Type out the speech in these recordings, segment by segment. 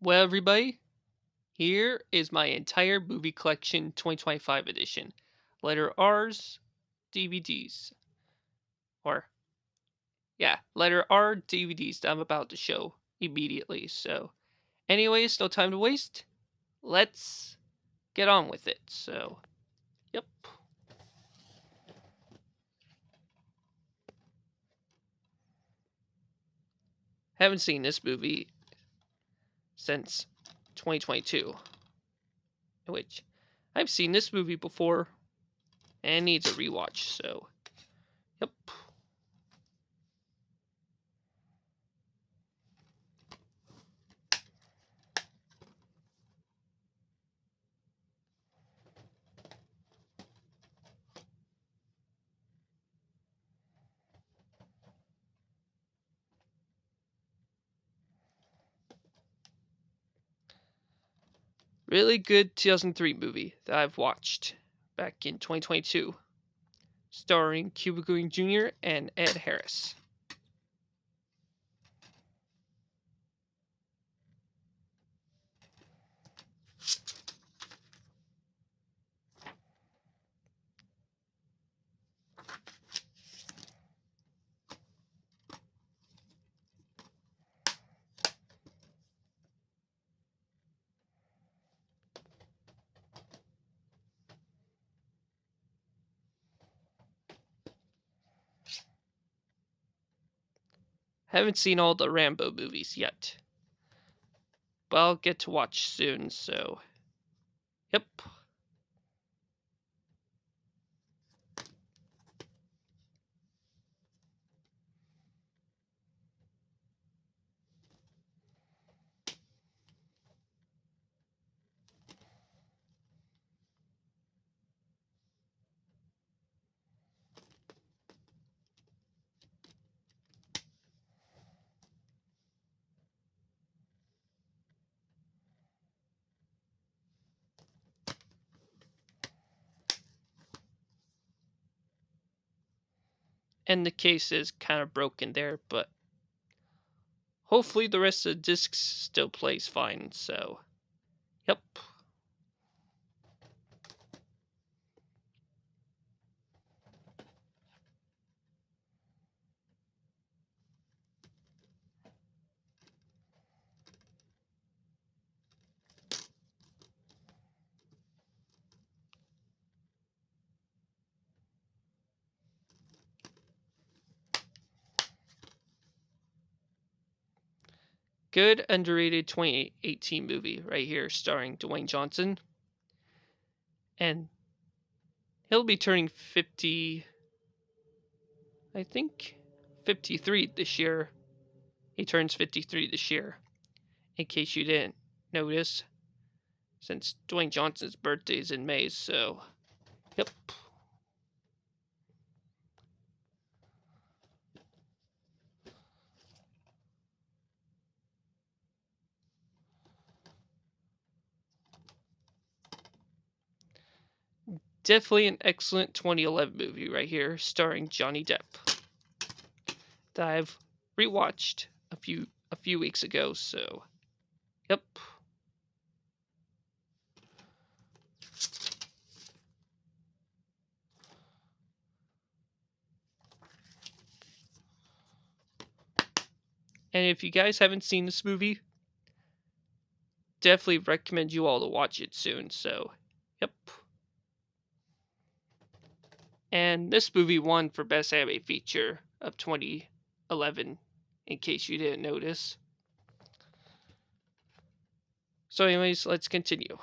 Well, everybody, here is my entire movie collection 2025 edition. Letter R's DVDs. Or, yeah, letter R DVDs that I'm about to show immediately. So, anyways, no time to waste. Let's get on with it. So, yep. Haven't seen this movie since 2022, which I've seen this movie before and needs a rewatch. So, yep. Really good 2003 movie that I've watched back in 2022, starring Cuba Gooding Jr. and Ed Harris. Haven't seen all the Rambo movies yet, but I'll get to watch soon, so yep. And the case is kind of broken there, but hopefully the rest of the discs still plays fine, so yep. Good underrated 2018 movie right here, starring Dwayne Johnson, and he'll be turning 50, I think 53 this year. He turns 53 this year, in case you didn't notice, since Dwayne Johnson's birthday is in May, so yep. Definitely an excellent 2011 movie right here, starring Johnny Depp, that I've rewatched a few weeks ago, so yep. And if you guys haven't seen this movie, definitely recommend you all to watch it soon, so yep. And this movie won for Best Anime Feature of 2011, in case you didn't notice. So, anyways, let's continue.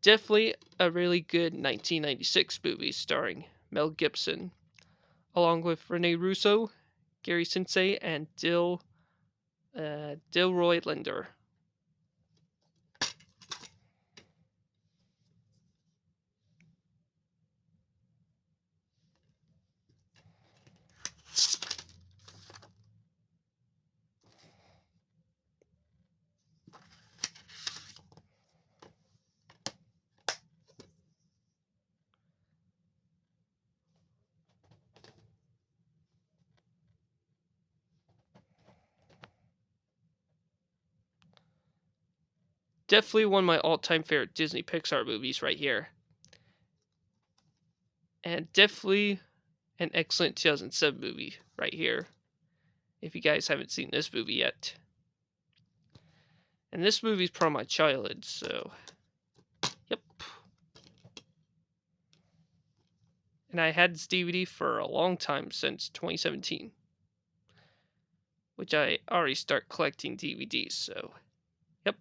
Definitely a really good 1996 movie starring Mel Gibson, along with Rene Russo, Gary Sensei, and Dilroy Linder. Definitely one of my all-time favorite Disney Pixar movies right here. And definitely an excellent 2007 movie right here, if you guys haven't seen this movie yet. And this movie's from my childhood, so yep. And I had this DVD for a long time, since 2017, which I already start collecting DVDs, so yep.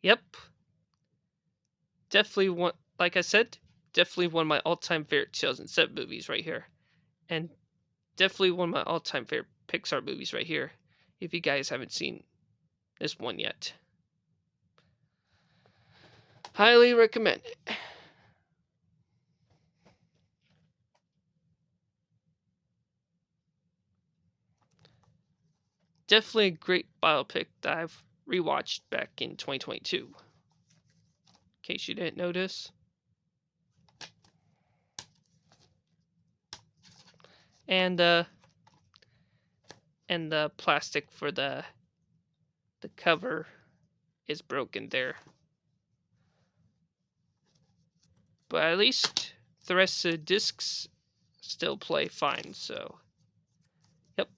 Yep. Definitely one, like I said, definitely one of my all-time favorite 2007 movies right here. And definitely one of my all-time favorite Pixar movies right here, if you guys haven't seen this one yet. Highly recommend it. Definitely a great biopic that I've rewatched back in 2022. In case you didn't notice. And the plastic for the cover is broken there. But at least the rest of the discs still play fine, so yep.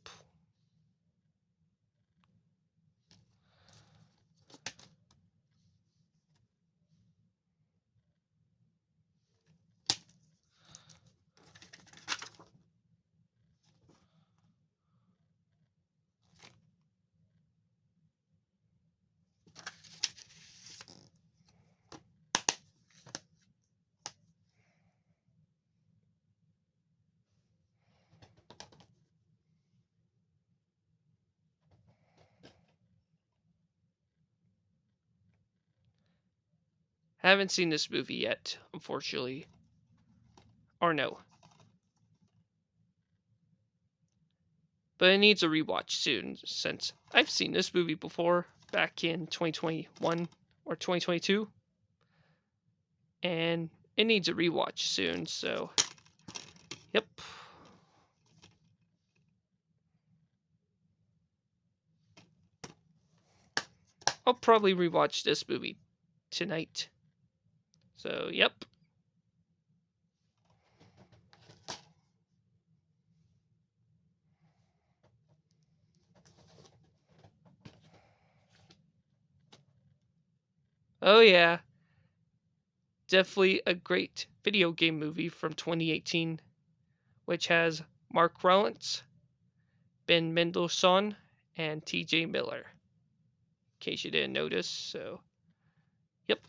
Haven't seen this movie yet, unfortunately. Or no. But it needs a rewatch soon, since I've seen this movie before, back in 2021 or 2022. And it needs a rewatch soon, so yep. I'll probably rewatch this movie tonight. So, yep. Oh, yeah. Definitely a great video game movie from 2018, which has Mark Rylance, Ben Mendelsohn, and TJ Miller. In case you didn't notice, so, yep.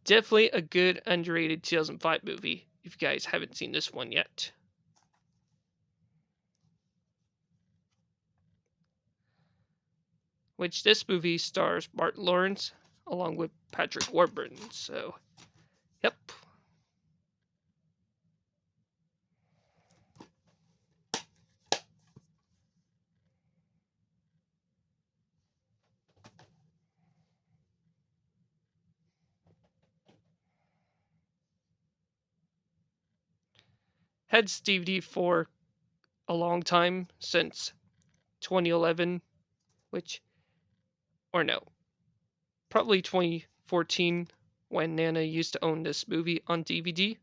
Definitely a good underrated 2005 movie if you guys haven't seen this one yet. Which this movie stars Martin Lawrence along with Patrick Warburton. So, yep. Had this DVD for a long time since 2011, which, or no, probably 2014 when Nana used to own this movie on DVD.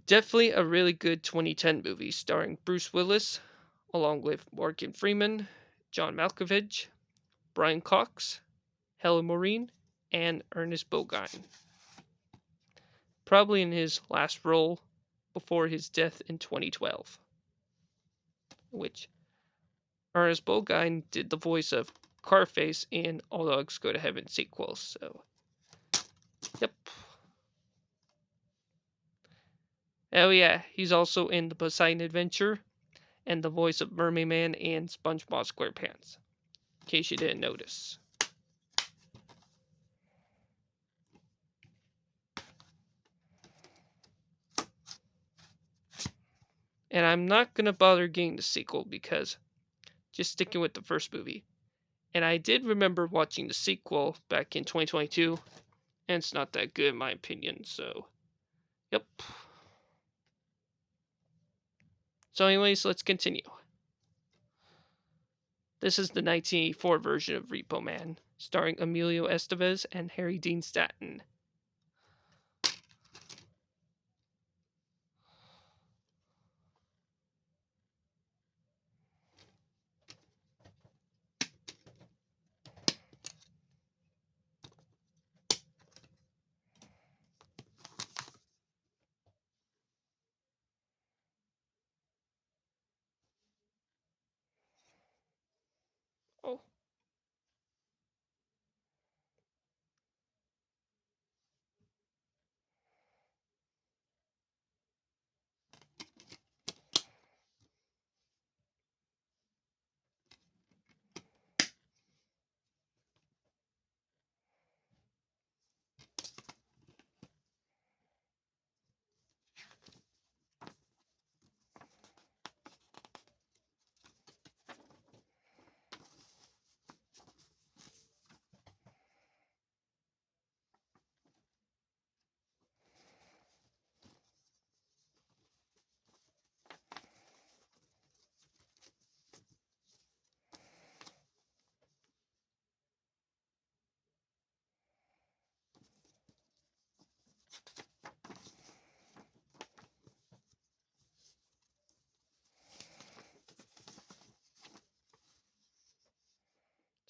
Definitely a really good 2010 movie starring Bruce Willis, along with Morgan Freeman, John Malkovich, Brian Cox, Helen Maureen, and Ernest Bogine. Probably in his last role before his death in 2012, which Ernest Bogine did the voice of Carface in All Dogs Go to Heaven sequel. So, yep. Oh yeah, he's also in the Poseidon Adventure and the voice of Mermaid Man and SpongeBob SquarePants. In case you didn't notice. And I'm not gonna bother getting the sequel because just sticking with the first movie. And I did remember watching the sequel back in 2022, and it's not that good in my opinion. So, yep. So, anyways, let's continue. This is the 1984 version of Repo Man, starring Emilio Estevez and Harry Dean Stanton. Oh,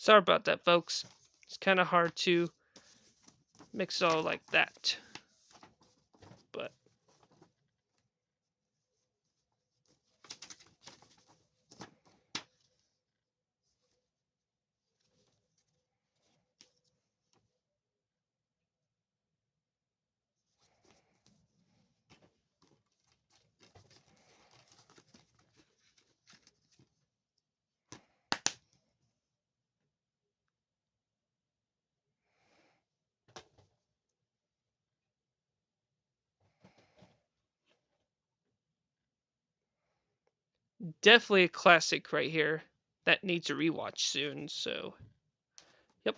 sorry about that, folks. It's kind of hard to mix it all like that. But definitely a classic right here that needs a rewatch soon. So, yep.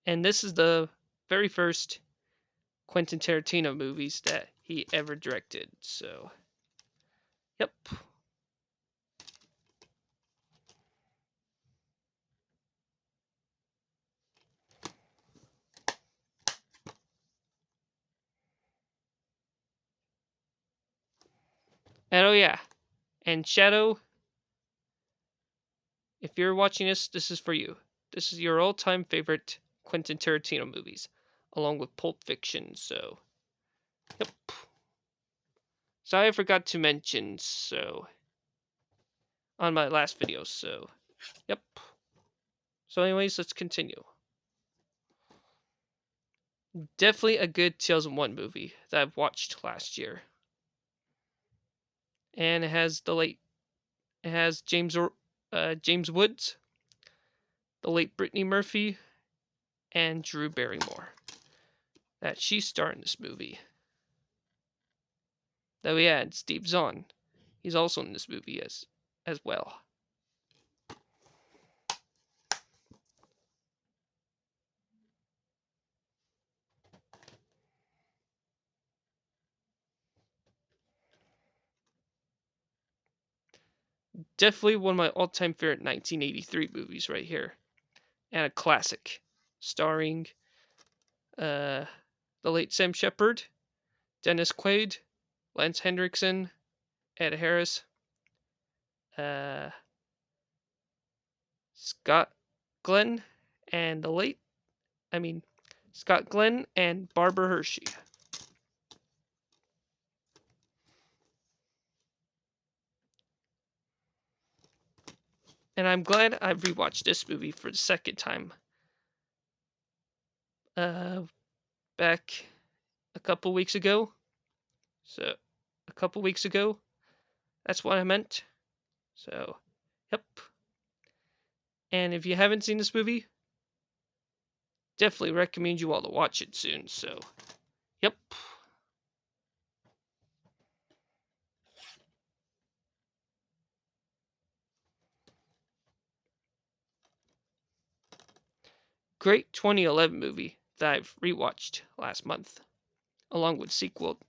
And this is the very first Quentin Tarantino movies that he ever directed. So, yep. And oh yeah, and Shadow, if you're watching this is for you. This is your all-time favorite Quentin Tarantino movies, along with Pulp Fiction. So, yep. Sorry I forgot to mention so on my last video. So, yep. So, anyways, let's continue. Definitely a good 2001 movie that I've watched last year. And it has James Woods, the late Brittany Murphy, and Drew Barrymore. That she starred in this movie. Then we had Steve Zahn. He's also in this movie as well. Definitely one of my all-time favorite 1983 movies right here, and a classic, starring the late Sam Shepard, Dennis Quaid, Lance Hendrickson, Ed Harris, uh, Scott Glenn, and Scott Glenn and Barbara Hershey. And I'm glad I rewatched this movie for the second time. Back a couple weeks ago. So, a couple weeks ago. That's what I meant. So, yep. And if you haven't seen this movie, definitely recommend you all to watch it soon. So, yep. Great 2011 movie that I've rewatched last month, along with sequel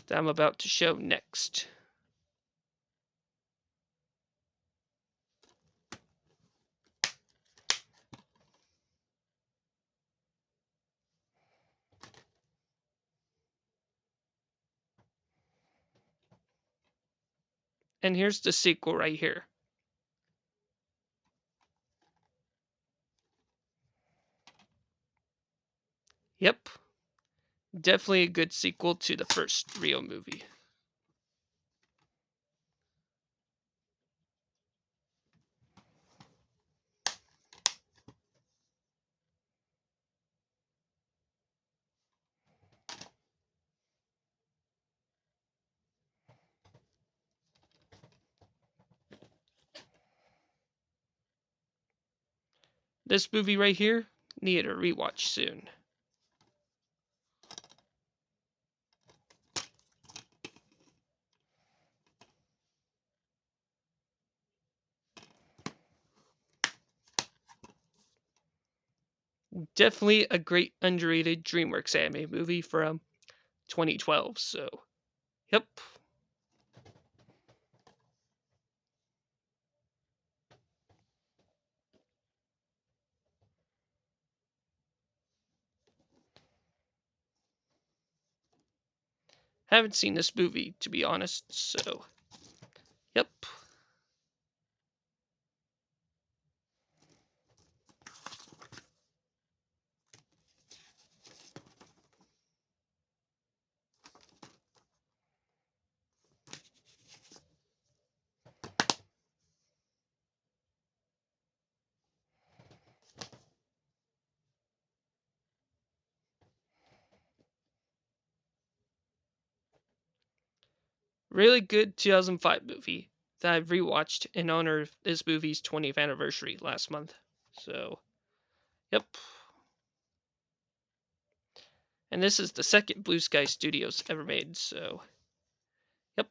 that I'm about to show next. And here's the sequel right here. Yep. Definitely a good sequel to the first Rio movie. This movie right here needed a rewatch soon. Definitely a great underrated DreamWorks anime movie from 2012. So, yep. Haven't seen this movie, to be honest. So, yep. Really good 2005 movie that I've rewatched in honor of this movie's 20th anniversary last month. So, yep. And this is the second Blue Sky Studios ever made. So, yep.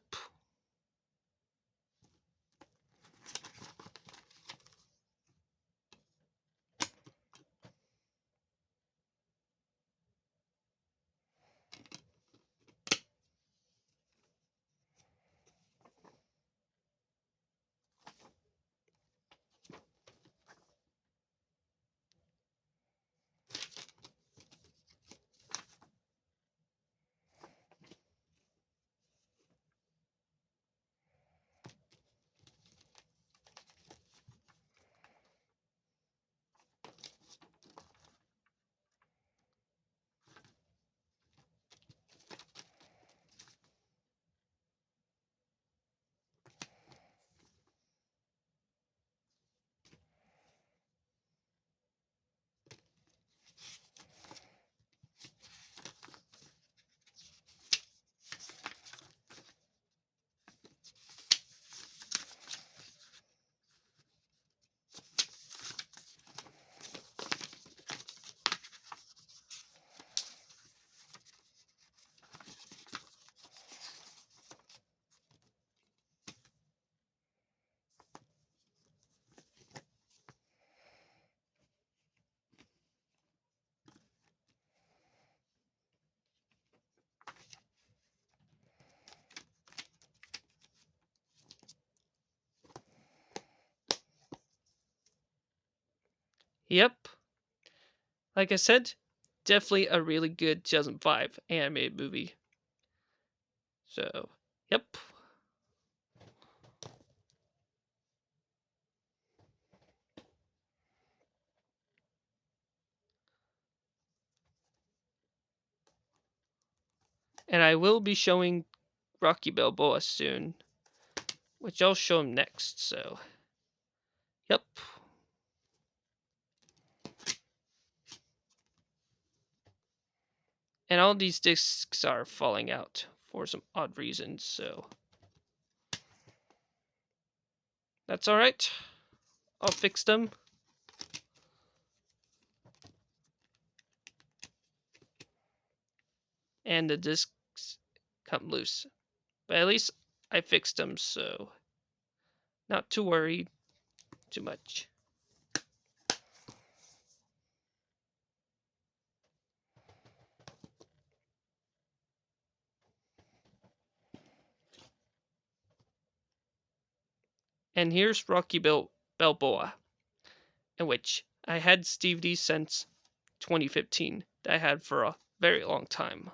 Yep. Like I said, definitely a really good 2005 animated movie. So, yep. And I will be showing Rocky Balboa soon, which I'll show him next. So, yep. And all these discs are falling out for some odd reasons, so that's alright. I'll fix them. And the discs come loose. But at least I fixed them, so not to worry too much. And here's Rocky Balboa, in which I had Steve D since 2015 that I had for a very long time.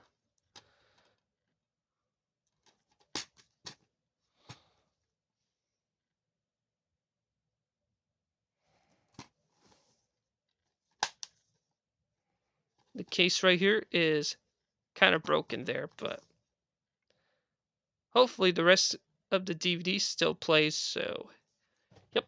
The case right here is kind of broken there, but hopefully the rest of the DVD still plays, so yep.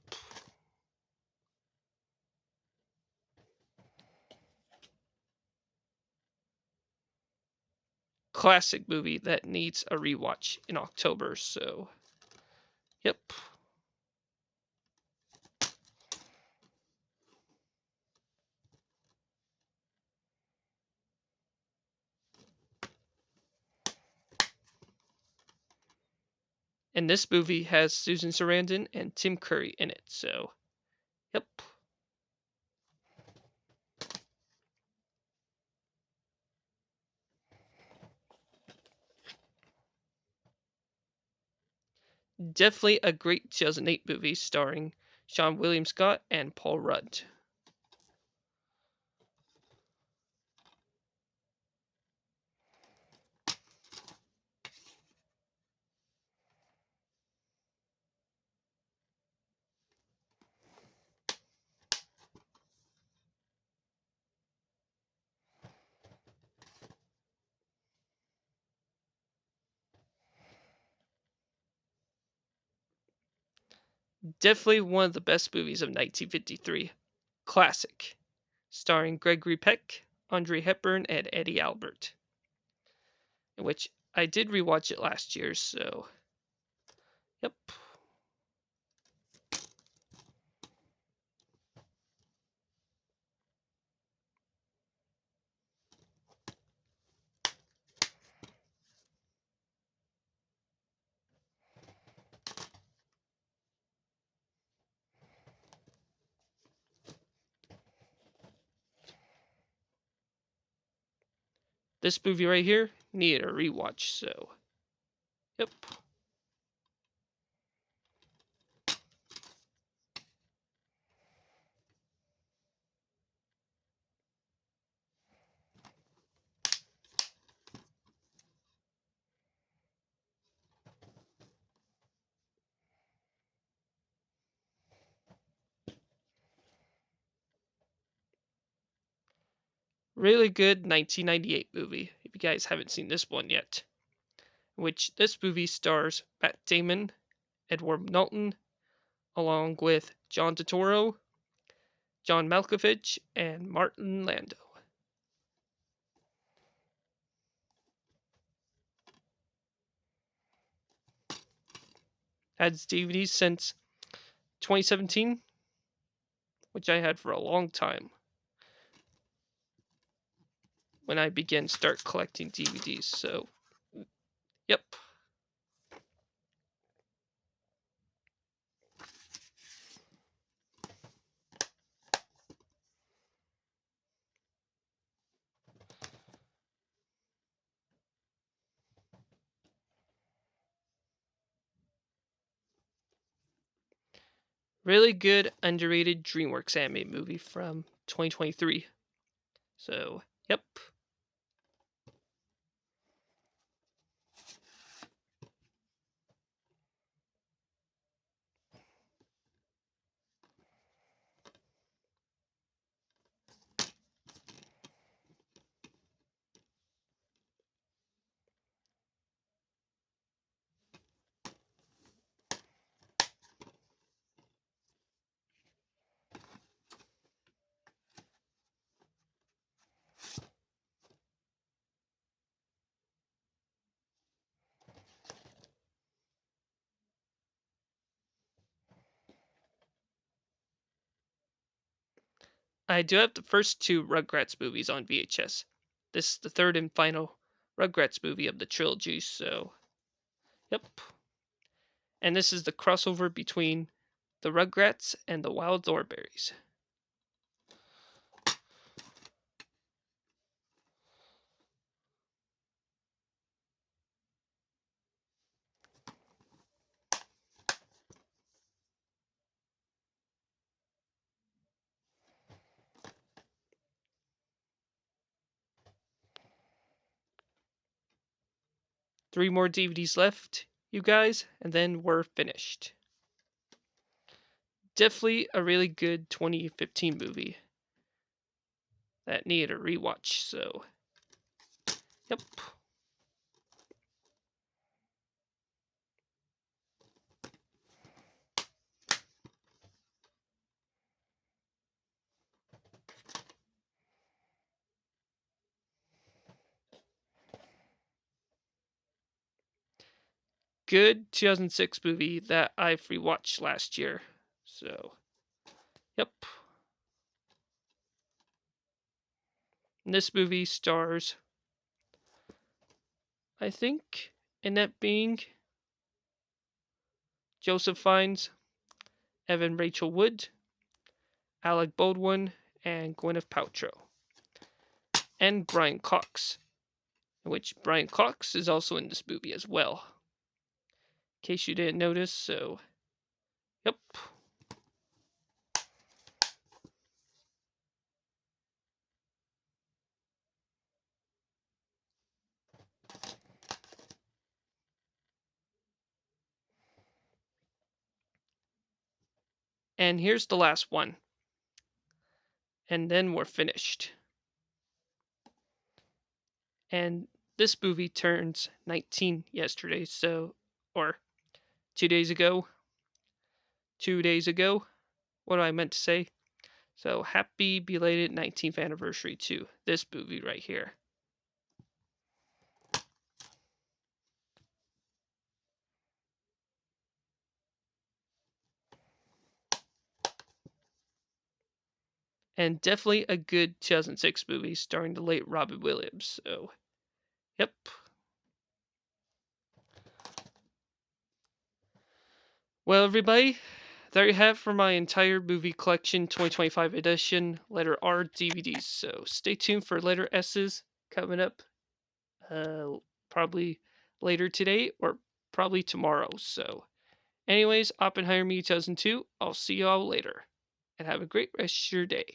Classic movie that needs a rewatch in October, so yep. And this movie has Susan Sarandon and Tim Curry in it, so yep. Definitely a great 2008 movie starring Sean William Scott and Paul Rudd. Definitely one of the best movies of 1953. Classic. Starring Gregory Peck, Audrey Hepburn, and Eddie Albert. In which I did rewatch it last year, so yep. This movie right here needed a rewatch, so yep. Really good 1998 movie, if you guys haven't seen this one yet. In which this movie stars Matt Damon, Edward Norton, along with John Turturro, John Malkovich, and Martin Landau. Had DVDs since 2017, which I had for a long time when I began start collecting DVDs. So, yep. Really good, underrated DreamWorks animated movie from 2023. So, yep. I do have the first two Rugrats movies on VHS. This is the third and final Rugrats movie of the trilogy, so yep. And this is the crossover between the Rugrats and the Wild Thornberrys. Three more DVDs left, you guys, and then we're finished. Definitely a really good 2015 movie that needed a rewatch, so yep. Good 2006 movie that I've rewatched last year. So, yep. And this movie stars, I think, Annette Bening, Joseph Fiennes, Evan Rachel Wood, Alec Baldwin, and Gwyneth Paltrow. And Brian Cox, in which Brian Cox is also in this movie as well. In case you didn't notice, so, yep. And here's the last one. And then we're finished. And this movie turns 19 yesterday, so, or 2 days ago. 2 days ago. What I meant to say. So happy belated 19th anniversary to this movie right here. And definitely a good 2006 movie starring the late Robin Williams. So, yep. Well, everybody, there you have for my entire movie collection 2025 edition letter R DVDs. So stay tuned for letter S's coming up probably later today or probably tomorrow. So, anyways, Oppenheimer Me 2002. I'll see y'all later and have a great rest of your day.